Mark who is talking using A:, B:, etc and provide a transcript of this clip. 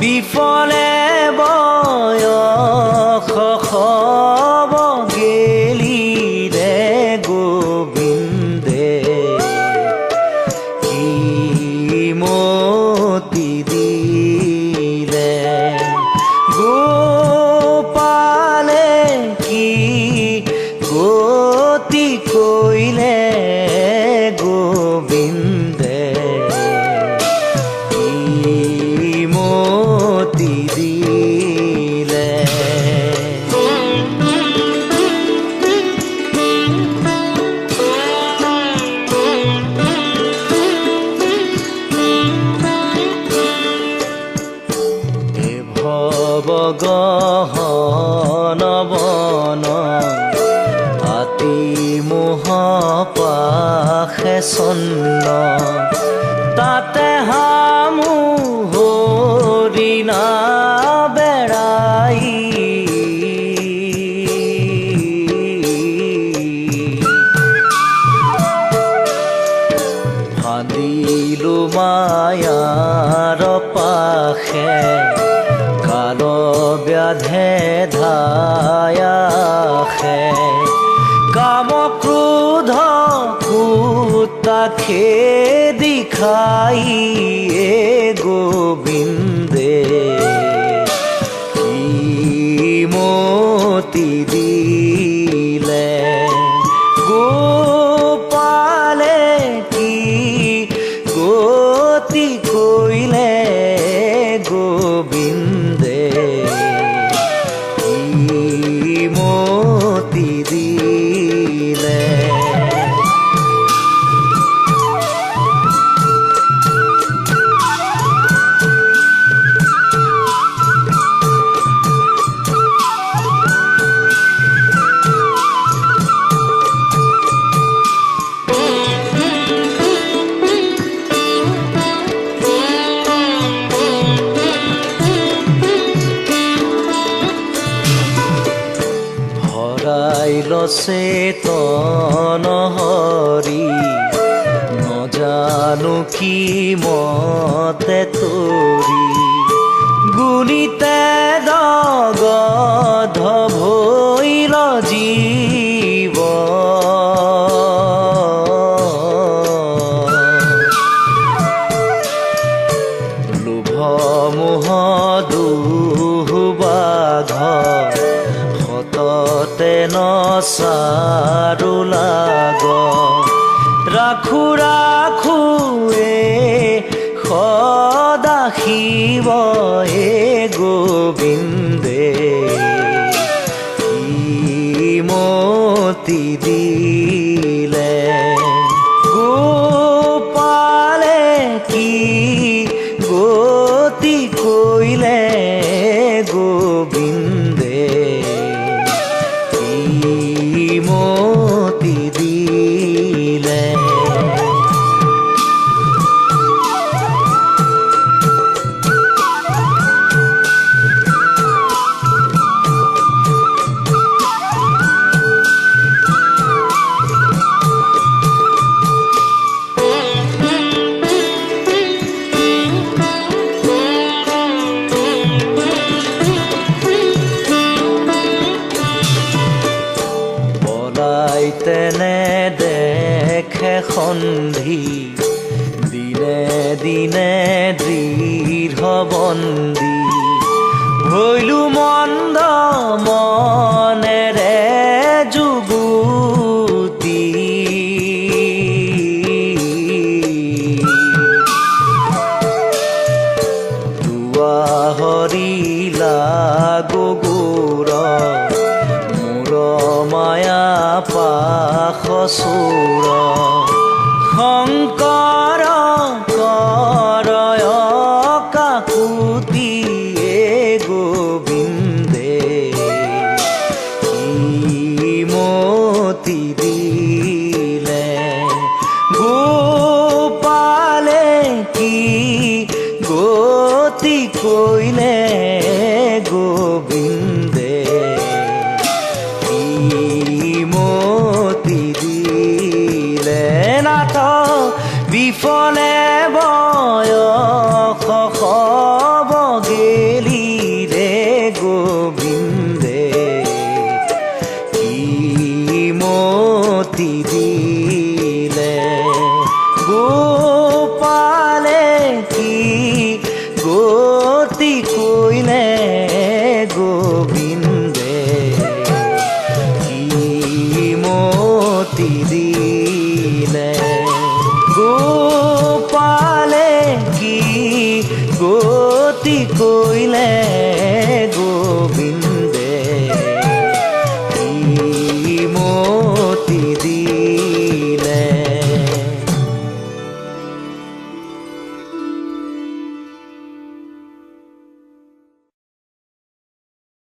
A: বিফলে বয়স খব গেলি রে গোবিন্দে কি মতি দিলে গোপালে কি গতি কইলে গোবিন্দে কি মতি দিলে ভব গহন বন আতি মোহ পাশে চন্ন তাতে হামু হৰিণা বেড়াই ফান্দিলো মায়াৰ পাশে কাল ব্যাধে ধায়াখে কাম ক্ৰোধ কুতা খেদি খাই গোবিন্দে কি মতি দিলে গোপালে কি গতি কইলে গোবিন্দে কি মতি দিলে চেতন হৰি নজানো কি মতে তৰি গুণিতে দগধ ভৈল জীৱ লোভ মোহ দুহ বাঘ তেন চাৰু লাগ ৰাখো ৰাখো সদা শিৱ গোবিন্দে কি মতি দিলে গোপালে কি গতি কইলে গোবিন্দে মতি দিলে তেনে দেখে সন্ধি দিনে দিনে দৃঢ় বন্দী ভৈলু মন্দ মনেৰে যুগুতি দুৱা হৰিলা গগুৰ মায়া পাশ চুৰ শংকৰ কৰয় কাকুতি গোবিন্দে কি মতি দিলে গোপালে কি গতি কইলে গোবিন্দে মতি দিলে নাথ বিফলে বয়স খব গে মাতিলে গোবিন্দ